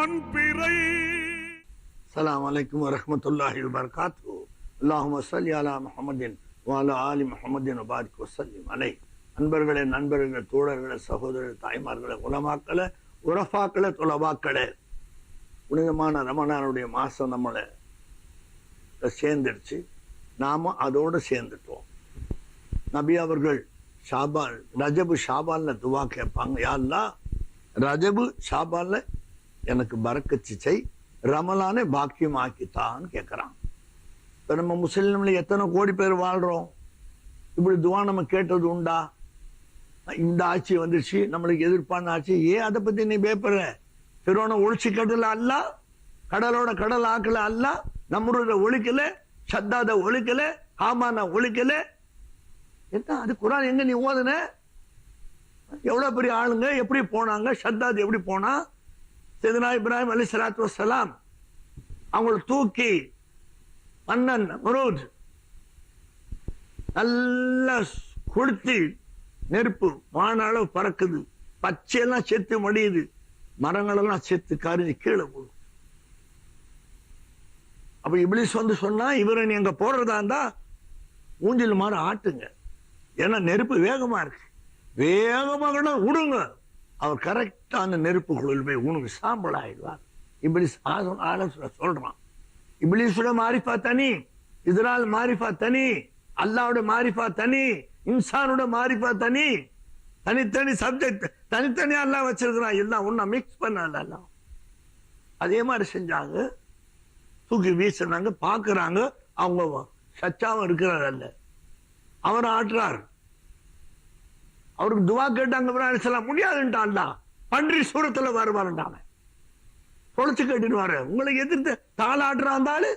வான் பிறை. அஸ்ஸலாமு அலைக்கும் வரஹ்மத்துல்லாஹி வபரகாத்துஹு. அல்லாஹும்ம ஸல்லி அலா முஹம்மதின் வ அலா ஆலி முஹம்மதின் வ பாரிக் வ ஸல்லிம் அலைஹி. அன்பர்களே, நண்பர்களே, தோழர்களே, சகோதரர்களே, தாய்மார்களே, உலமாக்களே, உரஃபாக்களே, தொலவாக்களே, புனிதமான ரமலானுடைய மாசம் நம்மளை சேர்ந்துடுச்சு. நாம அதோடு சேர்ந்துட்டோம். நபி அவர்கள் ஷாபான், ரஜபு ஷாபான்ல துவா கேட்பாங்க, யா அல்லாஹ் ரஜபு ஷாபான்ல எனக்கு பரக்கத்து செய், ரமலானே பாக்கியம் ஆக்கித்தான்னு கேட்குறான். இப்போ நம்ம முஸ்லீம்ல எத்தனை கோடி பேர் வாழ்றோம்? இப்படி துவா நம்ம கேட்டது உண்டா? இந்த ஆட்சி வந்துருச்சு, நம்மளுக்கு எதிர்ப்பான ஆட்சி, ஏன் அதை பத்தி நீ பேப்பற? பிறோனை ஒழிச்சு கட்டல அல்ல, கடலோட கடல் ஆக்கல அல்ல, நம்மளோட ஒழிக்கல, சத்தாத ஒழிக்கல, ஹாமான ஒழிக்கல. என்ன அது குரான் எங்க நீ ஓதுன? எவ்வளவு பெரிய ஆளுங்க எப்படி போனாங்க? ஷத்தாத் எப்படி போனா? சையதுனா இப்ராஹிம் அலைஹிஸ்ஸலாத்து வஸ்ஸலாம் அவங்களை தூக்கி மன்னன் நம்ரூத் நல்லா கொளுத்தி நெருப்பு வான அளவு பறக்குது, பச்சையெல்லாம் செத்து மடியுது, மரங்களெல்லாம் செத்து கரிஞ்சு கீழே போடும். அப்ப இப்லீஸ் வந்து சொன்னா, இவரை நீங்க போறதா இருந்தா ஊஞ்சல் மாற ஆட்டுங்க, ஏன்னா நெருப்பு வேகமா இருக்கு, வேகமாக விடுங்க. அவர் கரெக்டா அந்த நெருப்புக்குள்ள போய் உனக்கு சாம்பல் ஆயிடுவார். இப்லீஸ் ஆலோசனை சொல்றான். இப்லீஸோட மாரிஃபா தனி, இஸ்ரால் மாரிஃபா தனி, அல்லாவோட மாரிஃபா தனி, இன்சானோட மாரிஃபா தனி, தனித்தனி சப்ஜெக்ட் தனித்தனி அல்லாஹ் வச்சிருக்கிறான். எல்லாம் ஒன்னா மிக்ஸ் பண்ணல. அதே மாதிரி செஞ்சாங்க, தூக்கி வீசினாங்க. பாக்குறாங்க அவங்க சச்சாவும் இருக்கிறார் அல்ல, அவர் ஆட்டுறார். அவருக்கு துவா கேட்டாங்க, முடியாதுன்ட்டான்டா, பன்றி சூரத்துல வருவாருண்டாங்க, தொலைச்சு கேட்டுருவாரு. உங்களுக்கு எதிர்த்து தாளாட்டுறாந்தாலு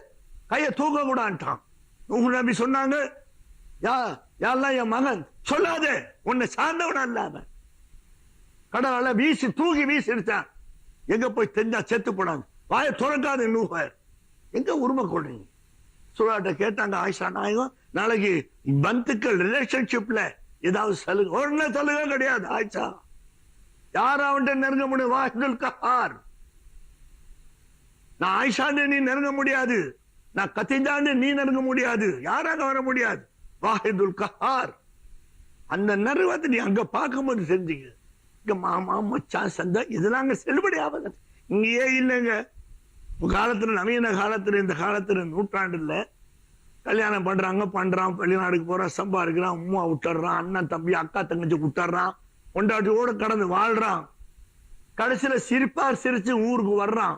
கையை தூக்க கூடான்ட்டான். நபி சொன்னாங்க, யாரெல்லாம் என் மகன் சொல்லாதே, உன்னை சார்ந்தவன் அல்லாம கடவுள வீசி தூக்கி வீசி எடுத்தான். எங்க போய் தெரிஞ்சா செத்து போடாது, வாயை துறக்காது. எங்க உரிமை கொள்றீங்க? சூழாட்ட கேட்டாங்க ஆயிஷா நாயகம், நாளைக்கு பந்துக்கள் ரிலேஷன்ஷிப்ல ஏதாவது சலுகை? ஒன்னு சலுகை கிடையாது ஆயிஷா. யார் அவன்கிட்ட நெருங்க முடியும்? வாஹிதுல் கஹார். நான் ஆயிஷான்னு நீ நெருங்க முடியாது, நான் கத்திஜான்னு நீ நெருங்க முடியாது, யாராக வர முடியாது. வாஹிதுல் கஹார். அந்த நெருவத்தை நீ அங்க பார்க்கும்போது செஞ்சீங்க. இங்க மாமா மச்சான் சந்தை இதெல்லாம் அங்க செல்லுபடி ஆகாது, இங்கேயே இல்லைங்க. காலத்துல, நவீன காலத்துல, இந்த காலத்துல, நூற்றாண்டுல கல்யாணம் பண்றான், வெளிநாடுக்கு போறான், சம்பாதிக்கிறான், அம்மா விட்டுறான், அண்ணன் தம்பி அக்கா தங்கச்சி விட்டுறான், கொண்டாட்டியோட கடந்து வாழ்றான். கடைசியில சிரிச்சு ஊருக்கு வர்றான்.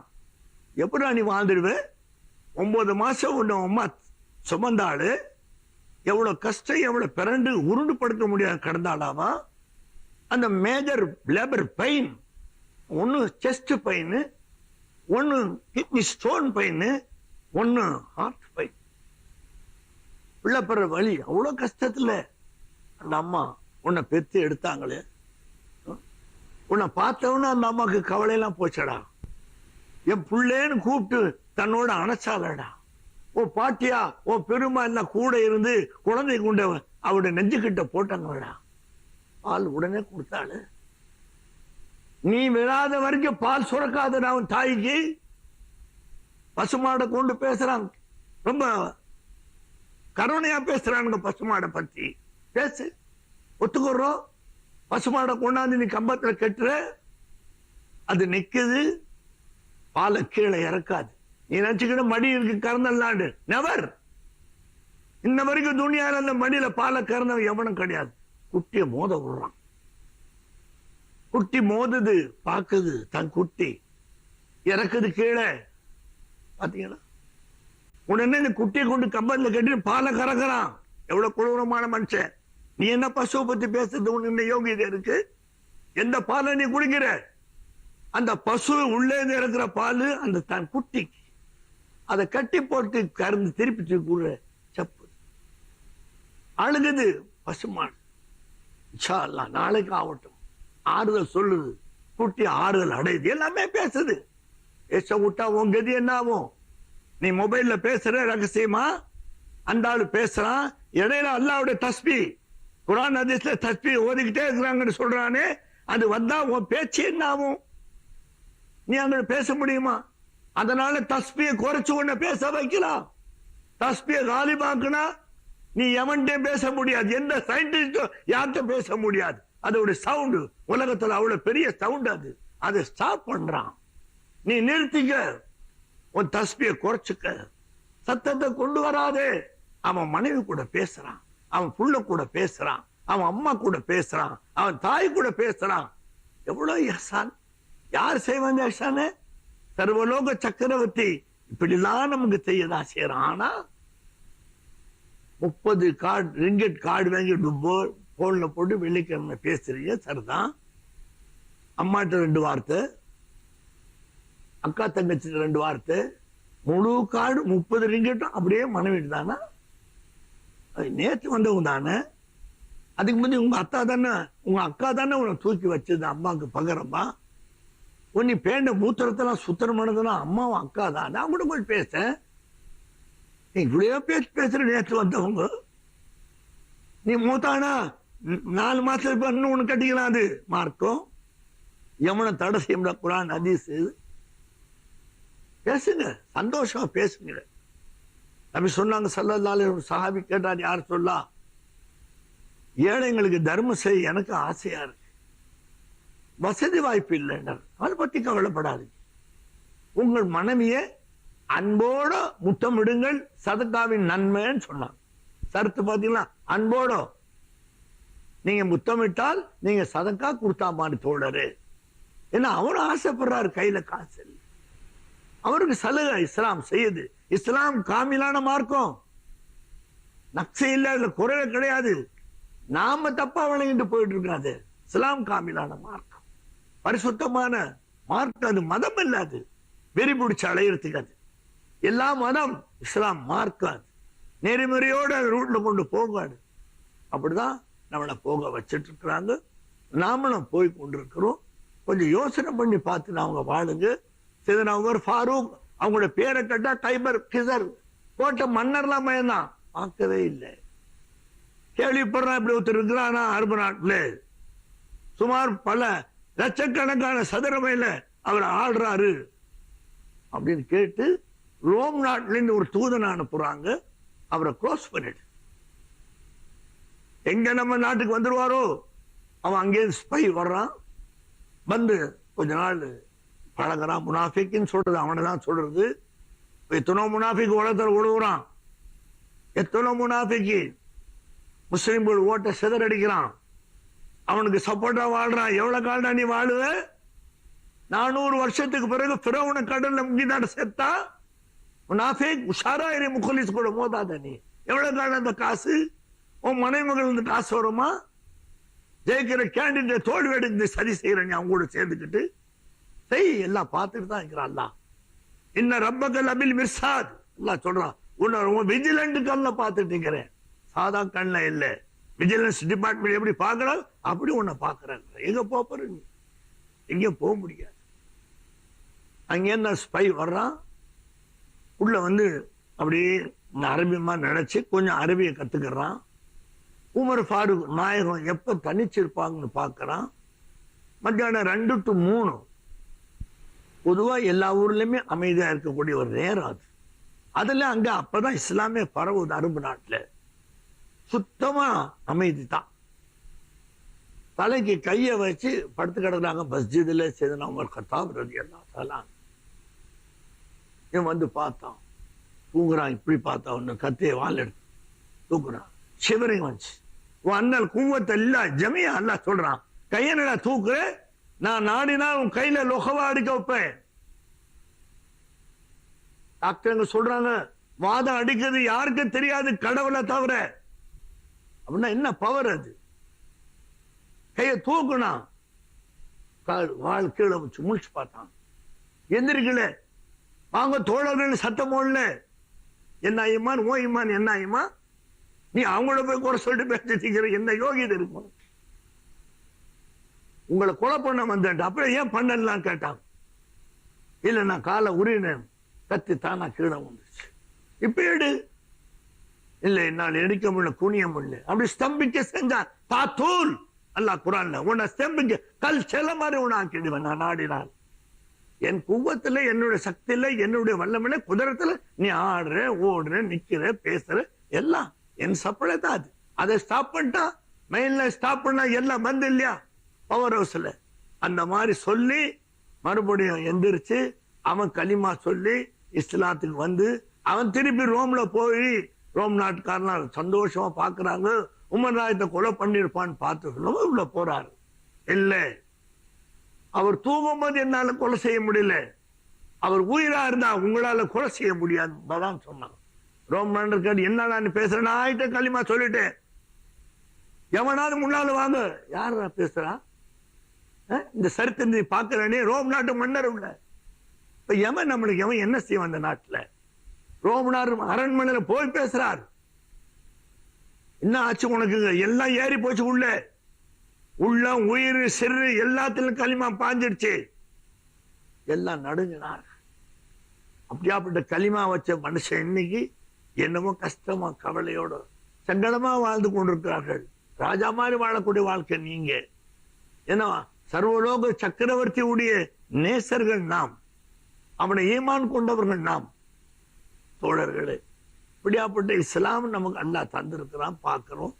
எப்படா நீ வாழ்ந்துடுவ? 9 மாசம் உன்ன அம்மா சுமந்தாளு, எவ்வளவு கஷ்டம், எவ்வளவு பிறண்டு உருண்டு படுத்த முடியாது கடந்தாளாமா. அந்த மேஜர் லேபர் பெயின், ஒன்னு செஸ்ட் பெயின், ஒன்னு கிட்னி ஸ்டோன் பெயின், ஒன்னு ஹார்ட் பெயின். பிள்ளை பெற வழி அவ்வளவு கஷ்டத்துல அந்த அம்மா உன்னை பெத்து எடுத்தாங்களே. உன்னை பார்த்தவன அந்த அம்மாக்கு கவலையெல்லாம் போச்சடா. என் பிள்ளைன்னு கூப்பிட்டு தன்னோட அணைச்சாலடா. ஓ பாட்டியா, ஓ பெருமா எல்லாம் கூட இருந்து குழந்தை கொண்ட அவருடைய நெஞ்சுக்கிட்ட போட்டாங்களா. பால் உடனே கொடுத்தாளு. நீ விழாத வரைக்கும் பால் சுரக்காத அவன் தாய்க்கு. பசுமாடை கொண்டு பேசுறாங்க, ரொம்ப கருணையா பேசுறானுங்க பசுமாடை பத்தி. பேசு, ஒத்துக்கிறோம். பசுமாடை கொண்டாந்து நீ கம்பத்துல கட்டுற, அது நிக்குது, பாலை கீழே இறக்காது. நீ நினைச்சுக்கிட்ட மடி இருக்கு கறந்தல்லாண்டு, நெவர். இன்ன வரைக்கும் துணியால அந்த மடியில பாலை கறந்தவன் எவனும் கிடையாது. குட்டிய மோத விடுறான், குட்டி மோதுது, பாக்குது, தன் குட்டி இறக்குது கீழே. பாத்தீங்களா? உடனே இந்த குட்டியை கொண்டு கம்பத்துல கட்டி பாலை கறக்குறான். எவ்வளவு கொடூரமான மனுஷன். நீ என்ன பசுவை பத்தி பேசுறது? உனக்கு யோகியதை இருக்கு? எந்த பாலை நீ குடிக்கிற? அந்த பசு உள்ளே இருக்கிற பால் அந்த தன் குட்டிக்கு, அதை கட்டி போட்டு கறந்து திருப்பி கூட சப்பு அழுகுது பசுமாடு. இன்ஷா அல்லாஹ் நாளைக்கு ஆகட்டும், ஆறுதல் சொல்லுது, குட்டி ஆறுதல் அடையுது, எல்லாமே பேசுது. பேச விட்டா உன் கதி என்ன ஆகும்? நீ மொபைல்ல பேசுற ரகசியமா, அந்த ஆளு பேசுறான், இடையில அல்லாஹ்வுடைய தஸ்பீ, குர்ஆன் ஹதீஸ்ல தஸ்பீ ஓதிக்கிட்டே இருக்கிறாங்கன்னு சொல்றானே, அது வந்தா உன் பேச்சு என்ன ஆகும்? நீ அங்க பேச முடியுமா? அதனால தஸ்பியை குறைச்சு உன்னை பேச வைக்கலாம். தஸ்பியை காலிபாக்குனா நீ எவன்கிட்ட பேச முடியாது, எந்த சயின்டிஸ்டும் யார்கிட்ட பேச முடியாது. அதோட சவுண்டு உலகத்துல அவ்வளவு பெரிய சவுண்ட், அதை ஸ்டாப் பண்றான். நீ நிறுத்திக்க, உன் தஸ்பியை குறைச்சுக்க, சத்தத்தை கொண்டு வராதே. அவன் மனைவி கூட பேசுறான், அவன் புள்ள கூட பேசுறான், அவன் அம்மா கூட பேசுறான், அவன் தாய் கூட பேசுறான். எவ்வளவு ihsan. யார் செய்வாங்க ihsan? சர்வலோக சக்கரவர்த்தி இப்படிலாம் நமக்கு செய்யதான் செய்யறான். ஆனா 30 ரிங்கெட் கார்டு வாங்கி போன்ல போட்டு வெள்ளிக்கிழமை பேசுறீங்க, சரிதான். அம்மாட்ட 2 வார்த்தை, அக்கா தங்கச்சி 2 வார்த்தை, முழு கார்டு 30 ரிங்கெட்டும் அப்படியே மனைவிட்டு தானே. நேற்று வந்தவங்க தானே. அதுக்கு முந்தைய உங்க அத்தா தானே, உங்க அக்கா தானே உன்னை தூக்கி வச்சது அம்மாவுக்கு பகரமா. நீ பேண்ட மூத்திரத்தெல்லாம் சுத்தம் பண்ணதுன்னா அம்மாவும் அக்கா தான். நான் கூட போய் பேச இப்படியோ பேசுற நேற்று வந்தவங்க. நீ மூத்தானா 4 மாசத்துக்கு இன்னும் ஒண்ணு கட்டிக்கலாம். அது மார்க்கம் யமுனை தடை செய்ய குரான் ஹதீஸ். பேசுங்க, சந்தோஷமா பேசுங்க. நபி சொன்னாங்க ஸல்லல்லாஹு அலைஹி வஸல்லம், சஹாபி கேட்டார், யார் சொல்லா, ஏழைங்களுக்கு தர்மம் செய்ய எனக்கு ஆசையா இருக்கு, வசதி வாய்ப்பு இல்லைன்றார். அதை பத்தி கவலைப்படாது. உங்கள் மனைவியை அன்போட முத்தமிடுங்கள், சதக்காவின் நன்மைன்னு சொன்னாங்க. சருத்து பாத்தீங்களா? அன்போட நீங்க முத்தமிட்டால் நீங்க சதக்கா கொடுத்தா மாதிரி தோழரு. ஏன்னா அவரும் ஆசைப்படுறாரு, கையில காசு இல்லை, அவருக்கு சலுகை இஸ்லாம் செய்யுது. இஸ்லாம் காமிலான மார்க்கம், நக்சை இல்ல, அதுல குறைவே கிடையாது. நாம தப்பா வழங்கிட்டு போயிட்டு இருக்காது. இஸ்லாம் காமிலான மார்க்கம், பரிசுத்தமான மார்க்கம். அது மதம் இல்லாது வெறி பிடிச்ச அலையிறதுக்கு. அது எல்லா மதம், இஸ்லாம் மார்க்கம். நெறிமுறையோட ரூட்ல கொண்டு போகாது. அப்படிதான் நம்மளை போக வச்சிட்டு இருக்கிறாங்க. நாமளும் போய் கொண்டிருக்கிறோம். கொஞ்சம் யோசனை பண்ணி பார்த்து அவங்க வாழுங்க. சையதுனா உமர் ஃபாரூக் அவங்களோட பேரை கேட்டா கைபர் கிசர் போட்ட மன்னர்லாம் பயந்தான், பார்க்கவே இல்லை. கேள்விப்படுறான் இப்படி ஒருத்தர் இருக்கிறானா அரபு நாட்டுல, சுமார் பல லட்சக்கணக்கான சதுர மைல அவர் ஆடுறாரு அப்படின்னு கேட்டு ரோம் நாட்டுல இருந்து ஒரு தூதனை அனுப்புறாங்க. அவரை க்ளோஸ் பண்ணிடு, எங்க நம்ம நாட்டுக்கு வந்துருவாரோ அவன் அங்கே ஸ்பை வர்றான். வந்து கொஞ்ச நாள் பழகிறான். முனாஃபிக்னு சொல்றது அவனை தான் சொல்றது. எத்தனோ முனாஃபிக் உலகத்தில் விழுவுறான், எத்தனோ முனாஃபிக்கு முஸ்லிம்கள் ஓட்ட சிதறடிக்கிறான், அவனுக்கு சப்போர்ட்டா வாழ்றான். எவ்வளவு காலடா நீ வாழுவ? 400 வருஷத்துக்கு பிறகு ஃபிரௌன கடல்ல முங்கிதாட செத்தா முனாஃபிக் உஷாரா இரு, முഖலிஸ் கூட மோதாத. நீ எவ்வளவு காலம் அந்த காசு உன் மனைமகள் இருந்து காசு வருமா? ஜெயிக்கிற கேண்டிடேட் தோல்வி எடுத்து சரி செய்யற நீ அவங்க கூட சேர்ந்துக்கிட்டு செய். எல்லாம் பார்த்துட்டு தான் இருக்கிறான். அல்லா இன்ன ரப்பகல் அபில் மிர்சாத் எல்லாம் சொல்றான். உன்னை விஜிலண்ட் கண்ல பார்த்துட்டு இருக்கிறேன், சாதா கண்ல இல்ல. விஜிலன்ஸ் டிபார்ட்மெண்ட் எப்படி பாக்குறாங்க அப்படி உன்னை பாக்குறாங்க. எங்க போற நீ? எங்கேயும் போக முடியாது. அங்க என்ன ஸ்பை வர்றான், உள்ள வந்து அப்படியே அரபியமா நினைச்சு கொஞ்சம் அரபியை கத்துக்கிறான். உமர் ஃபாரூக் நாயகம் எப்ப தனிச்சிருப்பாங்கன்னு பாக்குறான். மத்தியானம் 2 to 3 பொதுவா எல்லா ஊர்லயுமே அமைதியா இருக்கக்கூடிய ஒரு நேரம் அது. அதுல அங்க அப்பதான் இஸ்லாமே பரவுது. அரபு நாட்டுல சுத்தமா அமைதி தான். தலைக்கு கைய வச்சு படுத்து கிடக்குறாங்க மஸ்ஜிதுல. சையதுனா உமர் கத்தாப் ரலியல்லாஹு தஆலா இவன் வந்து பார்த்தான், தூங்குறான். இப்படி பார்த்தா ஒண்ணு கத்திய வால் எடுத்து தூக்குறான். ஷிவரிங் வந்துச்சு. உன் அண்ணல் குவத்த இல்ல ஜமியா அல்லாஹ் சொல்றான், கையனடா தூக்குற, நான் நாடினா உன் கையில லொகவா அடிக்க வைப்பேன். டாக்டர் சொல்றாங்க வாதம் அடிக்கிறது யாருக்கும் தெரியாது கடவுளை தவிர. அப்படின்னா என்ன பவர் அது? கைய தூக்குனா வாழ் கீழே வச்சு முழிச்சு பார்த்தான். எந்திரிக்கல, வாங்க தோழர்கள் சத்தம் போடல. என்ன ஐயமான் ஓ இமான் என்ன ஐயமா, நீ அவங்கள போய் கூட சொல்லிட்டு பேசிக்கிற என்ன யோகியதை இருக்கும்? உங்களை கொலை பண்ண வந்தேன், அப்புறம் ஏன் பண்ணலாம் கேட்டான். இல்ல நான் காலை உரினேன், கத்தி தானா கீழே வந்துச்சு. இப்ப எடு. இல்ல என்னால் எடுக்க முடியல, குனிய முடியல. அப்படி ஸ்தம்பிக்க செஞ்சான். தாத்தூல் அல்லாஹ் குர்ஆன்ல உன்னை ஸ்தம்பிக்க கல் செல மாதிரி உன்னை ஆக்கிடுவேன் நான் நாடினால். என் குவத்துல, என்னுடைய சக்தியில, என்னுடைய வல்லமையில, குதிரத்துல நீ ஆடுற, ஓடுற, நிக்கிற, பேசுற, எல்லாம் என் சப்ளை தான் அது. அதை ஸ்டாப் பண்ணிட்டா, மெயின்ல ஸ்டாப் பண்ணா எல்லாம் வந்து இல்லையா பவர் ஹவுஸ்ல. அந்த மாதிரி சொல்லி மறுபடியும் எந்திரிச்சு அவன் களிமா சொல்லி இஸ்லாத்துக்கு வந்து அவன் திருப்பி ரோம்ல போய் ரோம் நாட்டுக்காரன் சந்தோஷமா பாக்குறாங்க. உமர் ராயத்தை கொலை பண்ணிருப்பான்னு பார்த்து உள்ள போறாரு. இல்ல, அவர் தூங்கும் போது என்னால கொலை செய்ய முடியல, அவர் உயிரா இருந்தா உங்களால கொலை செய்ய முடியாது சொன்னாங்க. ரோம் நாட்டுக்காரர் என்னடா பேசுறேன், நான் ஆயிட்ட களிமா சொல்லிட்டேன், எவனாவது முன்னால வாங்க. யாரா பேசுறா? இந்த சரித்திரத்தை பாக்குறானே ரோம் நாட்டு மன்னர் உள்ள. இப்ப எவன் நம்மளுக்கு எவன் என்ன செய்வான் அந்த நாட்டுல? ரோம் நாடு அரண்மனையில போய் பேசுறார். என்ன ஆச்சு உனக்கு? எல்லாம் ஏறி போச்சு, உள்ள உயிர் சிறு எல்லாத்திலும் களிமா பாஞ்சிடுச்சு. எல்லாம் நடுங்கினார். அப்படியாப்பட்ட களிமா வச்ச மனுஷன் இன்னைக்கு என்னமோ கஷ்டமா கவலையோட சங்கடமா வாழ்ந்து கொண்டிருக்கிறார்கள். ராஜா மாதிரி வாழக்கூடிய வாழ்க்கை நீங்க. ஏன்னா சர்வலோக சக்கரவர்த்தி உடைய நேசர்கள் நாம், அவனை ஈமான் கொண்டவர்கள் நாம். தோழர்களே, இப்படியாப்பட்ட இஸ்லாம் நமக்கு அல்லாஹ் தந்திருக்கிறான், பார்க்கிறோம்.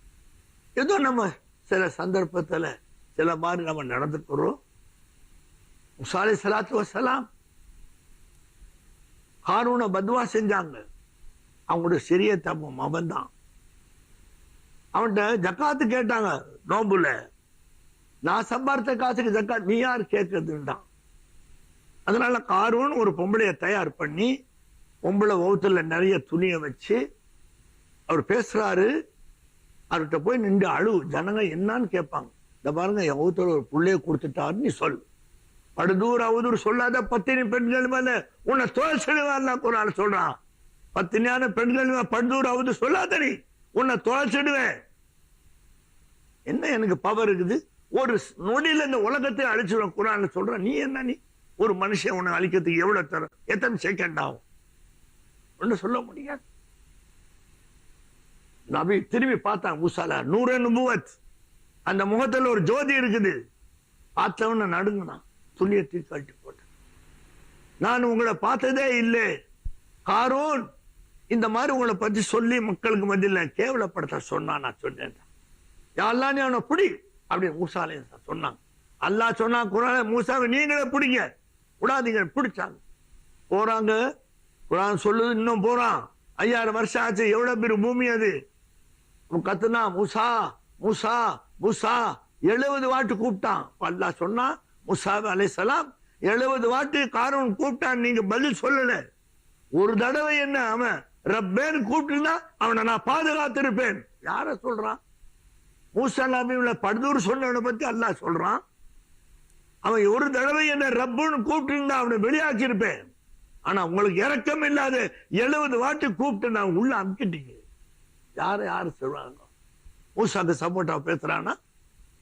ஏதோ நம்ம சில சந்தர்ப்பத்துல சில மாதிரி நம்ம நடந்துக்கிறோம். மூசா அலைஹிஸ்ஸலாத்து வஸ்ஸலாம் ஹாரூனை பத்வா செஞ்சாங்க. அவங்களுடைய சிறிய தம்பம் அவன் தான். அவன்கிட்ட ஜக்காத்து கேட்டாங்க. நோம்புல நான் சம்பாதித்த காசுக்கு ஜக்காத் நீ யார் கேட்கறதுன்றான். அதனால ஹாரூன் ஒரு பொம்பளைய தயார் பண்ணி பொம்பளை வவுத்துல நிறைய துணியை வச்சு அவர் பேசுறாரு. அவர்கிட்ட போய் நின்று அழு, ஜனங்க என்னன்னு கேட்பாங்க. இந்த பாருங்க, என் வவுத்துல ஒரு புள்ளைய கொடுத்துட்டாரு, நீ சொல். படுதூர் அவதூர் சொல்லாத பத்தினி பெண்கள் மேல உன்னை தோல் செடுவார் ஒரு ஆள் சொல்றான். பத்தினியான பெண்கள் படுதூர் அவதூர் சொல்லாத, நீ உன்னை தோல் செடுவேன். என்ன எனக்கு பவர் இருக்குது? ஒரு நொடியில இந்த உலகத்தை அழிச்சுடும் குரான் சொல்ற. நீ என்ன, நீ ஒரு மனுஷன் உன்னை அழிக்கிறதுக்கு எவ்வளவு தர, எத்தனை செகண்ட் ஆகும்? ஒண்ணு சொல்ல முடியாது. நபி திரும்பி பார்த்தான் மூசால, நூறு நுபுவத், அந்த முகத்துல ஒரு ஜோதி இருக்குது. பார்த்தவன நடுங்கினான், துணியை தூக்கி கழட்டி போட்டேன். நான் உங்களை பார்த்ததே இல்லை ஹாரூன், இந்த மாதிரி உங்களை பத்தி சொல்லி மக்களுக்கு மத்தியில கேவலப்படுத்த சொன்னா. நான் சொன்னேன், யாரெல்லாம் நீ அவனை பிடி அப்படின்னு மூசா அலைஹிஸ்ஸலாம் சொன்னாங்க. அல்லாஹ் சொன்னா குர்ஆன், மூசாவை நீங்களே பிடிங்க, விடாதீங்க. பிடிச்சாங்க, போறாங்க. குர்ஆன் சொல்லுது, இன்னும் போறான். 5000 வருஷம் ஆச்சு. எவ்வளவு பெரிய பூமி அது. கத்துனா மூசா மூசா மூசா 70 வாட்டு கூப்பிட்டான். அல்லாஹ் சொன்னா மூசா அலைஹிஸ்ஸலாம் 70 வாட்டு ஹாரூன் கூப்பிட்டான், நீங்க பதில் சொல்லல. ஒரு தடவை என்ன அவன் ரப்பேன்னு கூப்பிட்டுனா அவனை நான் பாதுகாத்திருப்பேன். யார சொல்றான்? மூசா நபியுள்ள படுதூர் சொன்னவனை பத்தி அல்லாஹ் சொல்றான். அவன் ஒரு தடவை என்ன ரப்புன்னு கூப்பிட்டு இருந்தா அவனை வெளியாக்கியிருப்பேன். ஆனா உங்களுக்கு இறக்கம் இல்லாத 70 வாட்டு கூப்பிட்டு நான் உள்ள அமுக்கிட்டீங்க. யாரு சொல்றாங்க? மூசாக்கு சப்போர்ட்டா பேசுறான்னா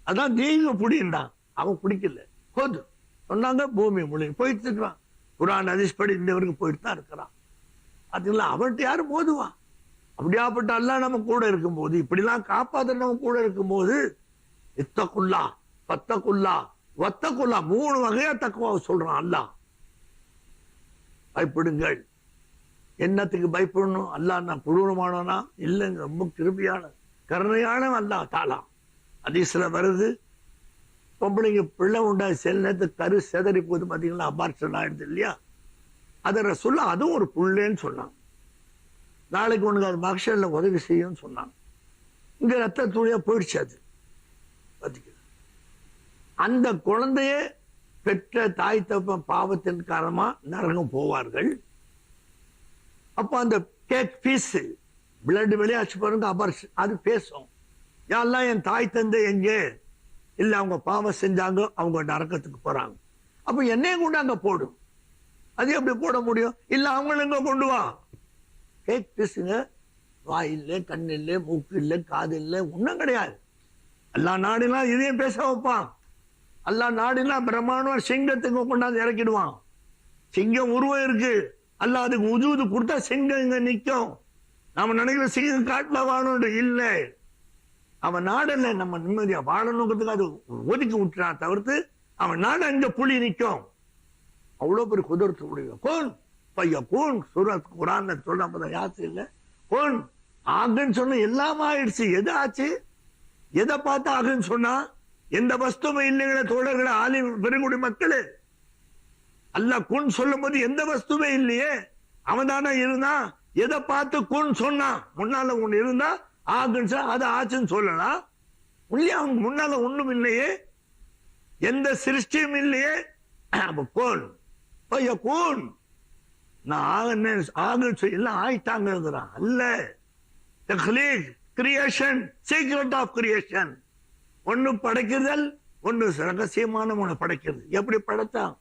அதான் நீங்க பிடிந்தான். அவன் பிடிக்கல. போது சொன்னாங்க, பூமி மொழி போயிட்டு இருக்கிறான். குர்ஆன் ஹதீஸ் படி இந்த வரைக்கும் போயிட்டு தான் இருக்கிறான். அதுல அவன்கிட்ட யாரும் போதுவான்? அப்படியாப்பட்ட அல்லாஹ் நம்ம கூட இருக்கும்போது, இப்படிலாம் காப்பாற்ற நம்ம கூட இருக்கும்போது, இத்தகுல்லா பத்தகுல்லா வத்தகுல்லா 3 வகையா தக்குவா சொல்றான் அல்லாஹ். பயப்படுங்கள். என்னத்துக்கு பயப்படணும்? அல்லாஹ் நான் கொடூரமானவனா? இல்லைங்க, ரொம்ப கிருபையான கருணையான அல்லாஹ் தாலா. ஹதீஸ்ல வருது, பொம்பளைங்க பிள்ளை உண்டா சில நேரத்துக்கு கரு செதறி போது பாத்தீங்களா, அபார்ஷன் ஆயிடுது இல்லையா, அதை சொல்ல அதுவும் ஒரு புள்ளேன்னு சொன்னாங்க. நாளைக்கு உனக்கு அது மகஷர்ல உதவி செய்யும் சொன்னாங்க. இங்க ரத்த துளியா போயிடுச்சு. அது அந்த குழந்தைய பெற்ற தாய் தப்ப பாவத்தின் காரணமா நரகம் போவார்கள். அப்ப அந்த கேக் பீஸ் பிளட் வெளியாச்சு பாருங்க, அபார்ஷன், அது பேசும். யாரெல்லாம் என் தாய் தந்தை எங்கே இல்ல, அவங்க பாவம் செஞ்சாங்க, அவங்க நரகத்துக்கு போறாங்க. அப்ப என்னையும் கொண்டு அங்க போடும். அது எப்படி போட முடியும்? இல்ல அவங்களும் எங்க கொண்டு வா. கேக் பீஸுங்க, வாய் இல்லை, கண் இல்லை, மூக்கு இல்லை, காது இல்லை, ஒன்றும் கிடையாது. எல்லா நாடுலாம் இதையும் பேச வைப்பான். எல்லா நாடுலாம் பிரம்மாண்டம் சிங்கத்துக்கு கொண்டாந்து இறக்கிடுவான். சிங்கம் உருவம் இருக்கு, அல்ல அதுக்கு உஜூது கொடுத்தா சிங்கம் இங்க நிற்கும். நாம நினைக்கிற சிங்கம் காட்டுல வாழணும் இல்லை, அவன் நாடல்ல நம்ம நிம்மதியா வாழணுங்கிறதுக்கு அது ஒதுக்கி விட்டுறான். தவிர்த்து அவன் நாடு அங்க புலி நிற்கும். அவ்வளவு பெரிய குதிரத்து முடியும். கோன் பையா கோன் சூரத் குரான் சொல்ல யாச்சு இல்ல, கோன் ஆகுன்னு சொன்ன எல்லாம் ஆயிடுச்சு. எது ஆச்சு? எதை பார்த்து ஆகுன்னு சொன்னா? எந்த வஸ்துமே இல்லைங்களே தோழர்களே, ஆலி பெருங்குடி மக்களே. அல்லாஹ் குன் சொல்லும் போது எந்த வஸ்துமே இல்லையே, அவன் தானே இருந்தான். எதை பார்த்து குன் சொன்னா? முன்னால ஒண்ணு இருந்தா ஆகுன்னு சொன்னா அது ஆச்சுன்னு சொல்லலாம். உள்ளே அவங்க முன்னால ஒண்ணும் இல்லையே, எந்த சிருஷ்டியும் இல்லையே. கோன் கோன் நான் ஆகுன்னு சொல்லி எல்லாம் ஆயிட்டாங்கிறான். அல்ல, தக்லீக் கிரியேஷன், சீக்ரெட் ஆஃப் கிரியேஷன். ஒண்ணு படைக்குதல், ஒண்ணு ரகசியமான ஒண்ணு படைக்கிறது. எப்படி படைச்சான்?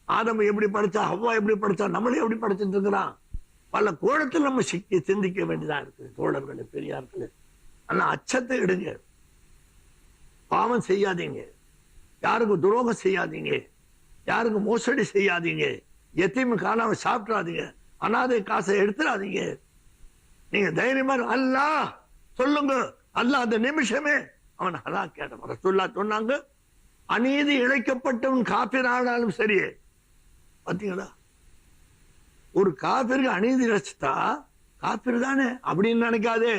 ஆதம் எப்படி படைச்சா, ஹவ்வா எப்படி படைச்சா, நம்மளே எப்படி படைச்சிட்டு இருக்கிறான்? பல கோணத்தில் நம்ம சிந்திக்க வேண்டியதா இருக்கு தோழர்களே, பெரியார்களே. ஆனா அச்சத்தை எடுங்க, பாவம் செய்யாதீங்க, யாருக்கு துரோகம் செய்யாதீங்க, யாருக்கு மோசடி செய்யாதீங்க, எத்தையும் காணாம சாப்பிடாதீங்க, அனாதை காசை எடுத்துடாதீங்க. நீங்க தைரியமா அல்லாஹ் சொல்லுங்க. அல்லாஹ் அந்த நிமிஷமே அவன் ஹலாக் கேட்டான். ரசூலுல்லாஹ் சொன்னாங்க, அநீதி இழைக்கப்பட்டவன் காபிர் ஆனாலும் சரியே. பாத்தீங்களா, ஒரு காபிருக்கு அநீதி இழைச்சிட்டா காபிர் தானே அப்படின்னு நினைக்காதே.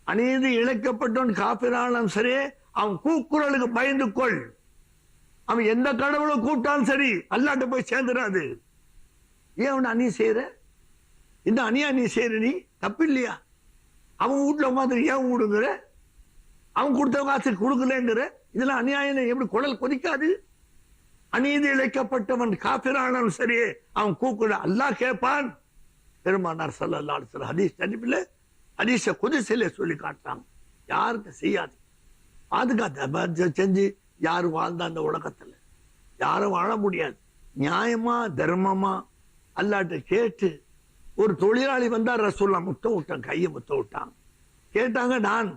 அநீதி இழைக்கப்பட்டவன் காபிர் ஆனாலும் சரி, அவன் கூக்குரலுக்கு பயந்து கொள். அவன் எந்த கடவுளை கூப்பிட்டாலும் சரி, அல்லாட்ட போய் சேர்ந்துடாது. ஏன் அவன் அநீதி செய்யற? இந்த அணியா நீ செய்யற, நீ தப்பு இல்லையா? அவன் வீட்டுல உட்காந்து ஏன் விடுங்கிற? அவன் கொடுத்த காசு கொடுக்கலங்கிற? இதெல்லாம் அநியாயம். எப்படி குடல் கொதிக்காது? அநீதி இழைக்கப்பட்டவன் காபிரானாலும் சரி, அவன் கூக்குட அல்லாஹ் கேட்பான். பெருமானார் ஸல்லல்லாஹு அலைஹி வஸல்லம் ஹதீஸ் ஷரீஃபிலே, ஹதீஸ் குத்ஸிலே சொல்லி காட்டுறாங்க, யாருக்கு செய்யாது. பாதுகாத்து செஞ்சு யாரு வாழ்ந்தா அந்த உலகத்துல? யாரும் வாழ முடியாது. நியாயமா தர்மமா அல்லாட்ட கேட்டு. ஒரு தொழிலாளி வந்தா ரசூலுல்லாஹ் முத்த விட்டான், கையை முத்த விட்டான். கேட்டாங்க, நான்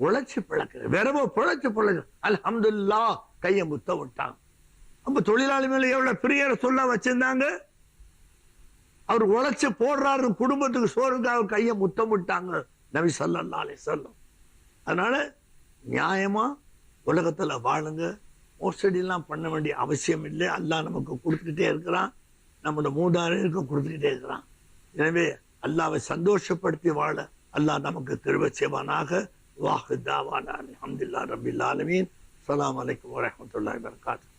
உழைச்சு பிழைக்கிறேன், வெறும பிழைச்சு பிழைச்சு அல்ஹம்துலில்லாஹ், கையை முத்த விட்டான். அப்ப தொழிலாளி மேல எவ்வளவு பிரிய ரசூலுல்லாஹ் வச்சிருந்தாங்க. அவர் உழைச்சு போடுறாரு, குடும்பத்துக்கு சோறுக்கு அவர் கையை முத்தம் விட்டாங்க நபி ஸல்லல்லாஹு அலைஹி வஸல்லம். அதனால நியாயமா உலகத்துல வாழுங்க. மோசடி எல்லாம் பண்ண வேண்டிய அவசியம் இல்லை. அல்லாஹ் நமக்கு கொடுத்துக்கிட்டே இருக்கிறான், நம்மளோட மூதாதையருக்கு கொடுத்துக்கிட்டே இருக்கிறான். எனவே அல்லாஹ்வை சந்தோஷப்படுத்தி வாழ அல்லாஹ் நமக்கு கிருபை செய்வானாக. வாஹு தாவானா அல்ஹம்துலில்லாஹி ரப்பில் ஆலமீன். அஸ்ஸலாமு அலைக்கும் வரஹ்மத்துல்லாஹி வபரகாத்துஹு.